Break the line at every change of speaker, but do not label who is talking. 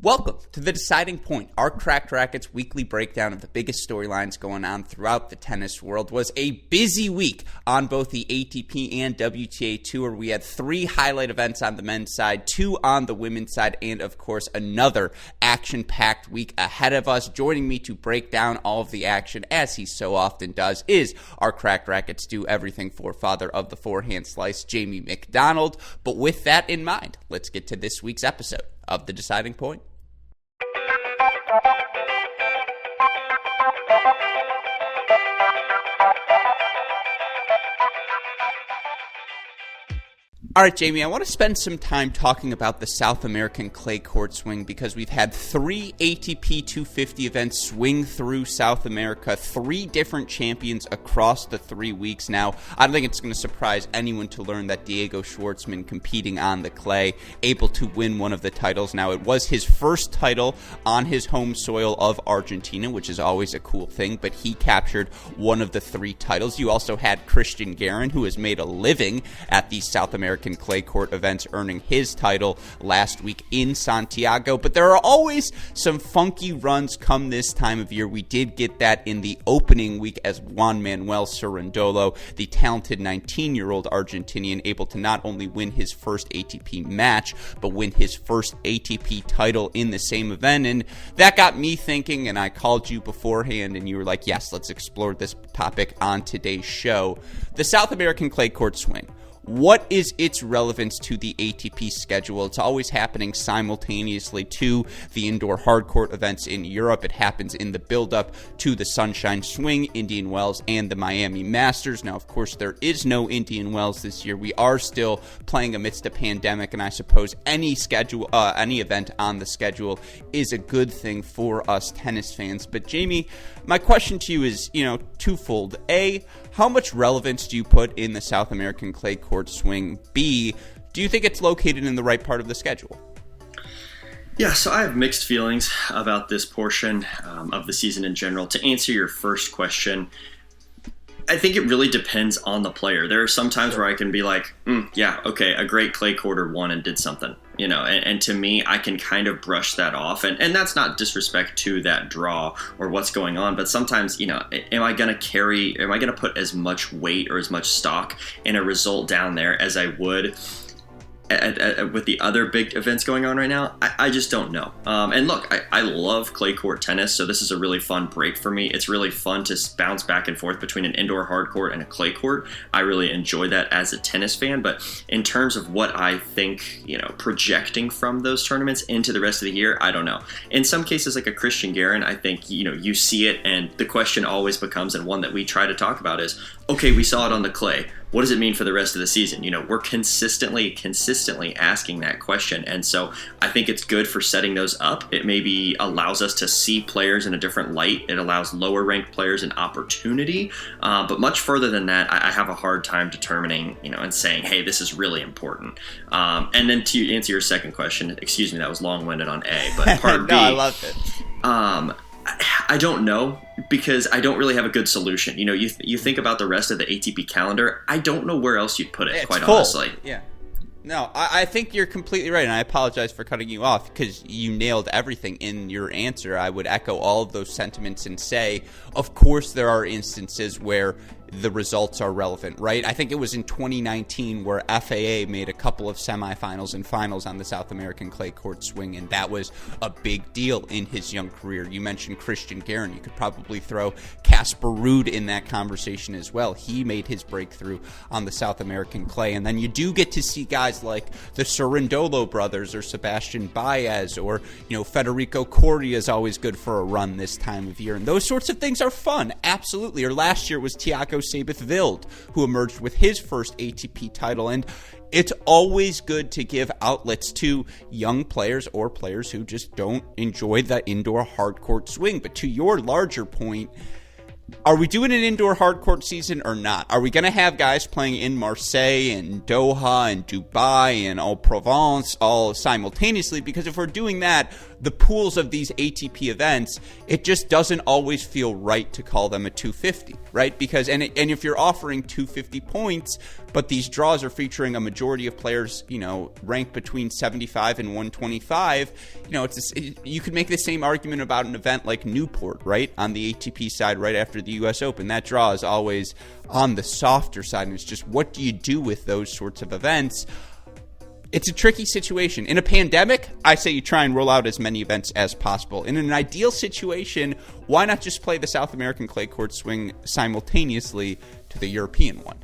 Welcome to The Deciding Point. Our Cracked Racquets weekly breakdown of the biggest storylines going on throughout the tennis world. Was a busy week on both the ATP and WTA Tour. We had 3 highlight events on the men's side, 2 on the women's side, and of course another action-packed week ahead of us. Joining me to break down all of the action, as he so often does, is our Cracked Racquets do everything forefather of the forehand slice, Jamie McDonald. But with that in mind, let's get to this week's episode of The Deciding Point. All right, Jamie, I want to spend some time talking about the South American clay court swing because we've had 3 ATP 250 events swing through South America, 3 different champions across the 3 weeks now. I don't think it's going to surprise anyone to learn that Diego Schwartzman, competing on the clay, able to win one of the titles. Now, it was his first title on his home soil of Argentina, which is always a cool thing, but he captured one of the 3 titles. You also had Christian Garin, who has made a living at the South American clay court events, earning his title last week in Santiago. But there are always some funky runs come this time of year. We did get that in the opening week as Juan Manuel Cerundolo, the talented 19-year-old Argentinian, able to not only win his first ATP match, but win his first ATP title in the same event. And that got me thinking, and I called you beforehand, and you were like, yes, let's explore this topic on today's show. The South American clay court swing. What is its relevance to the ATP schedule? It's always happening simultaneously to the indoor hardcourt events in Europe. It happens in the build-up to the Sunshine Swing, Indian Wells, and the Miami Masters. Now, of course, there is no Indian Wells this year. We are still playing amidst a pandemic, and I suppose any event on the schedule is a good thing for us tennis fans. But Jamie, my question to you is, twofold. A, how much relevance do you put in the South American clay court swing? B, do you think it's located in the right part of the schedule?
Yeah, so I have mixed feelings about this portion of the season in general. To answer your first question, I think it really depends on the player. There are some times where I can be like, yeah, okay, a great clay courter won and did something, and to me, I can kind of brush that off. And that's not disrespect to that draw or what's going on, but sometimes, am I going to put as much weight or as much stock in a result down there as I would with the other big events going on right now? I just don't know. And look, I love clay court tennis, so this is a really fun break for me. It's really fun to bounce back and forth between an indoor hard court and a clay court. I really enjoy that as a tennis fan, but in terms of what I think, projecting from those tournaments into the rest of the year, I don't know. In some cases, like a Christian Garin, I think, you see it, and the question always becomes, and one that we try to talk about is, okay, we saw it on the clay. What does it mean for the rest of the season? We're consistently asking that question. And so I think it's good for setting those up. It maybe allows us to see players in a different light. It allows lower ranked players an opportunity. But much further than that, I have a hard time determining, and saying, hey, this is really important. And then to answer your second question, excuse me, that was long-winded on A, but part B.
No, I love it.
I don't know, because I don't really have a good solution. You think about the rest of the ATP calendar, I don't know where else you'd put it, quite honestly.
Yeah. No, I think you're completely right, and I apologize for cutting you off because you nailed everything in your answer. I would echo all of those sentiments and say, of course there are instances where the results are relevant, right? I think it was in 2019 where FAA made a couple of semifinals and finals on the South American clay court swing, and that was a big deal in his young career. You mentioned Christian Garin. You could probably throw Casper Ruud in that conversation as well. He made his breakthrough on the South American clay, and then you do get to see guys like the Cerundolo brothers or Sebastian Baez or, Federico Coria is always good for a run this time of year, and those sorts of things are fun, absolutely. Or last year it was Thiago Seyboth-Wild, who emerged with his first ATP title. And it's always good to give outlets to young players or players who just don't enjoy the indoor hardcourt swing. But to your larger point, are we doing an indoor hardcourt season or not? Are we going to have guys playing in Marseille and Doha and Dubai and Provence all simultaneously? Because if we're doing that, the pools of these ATP events, it just doesn't always feel right to call them a 250, right? Because and if you're offering 250 points but these draws are featuring a majority of players, ranked between 75 and 125. You could make the same argument about an event like Newport, right? On the ATP side, right after the US Open. That draw is always on the softer side, and it's just, what do you do with those sorts of events? It's a tricky situation. In a pandemic, I say you try and roll out as many events as possible. In an ideal situation, why not just play the South American clay court swing simultaneously to the European one?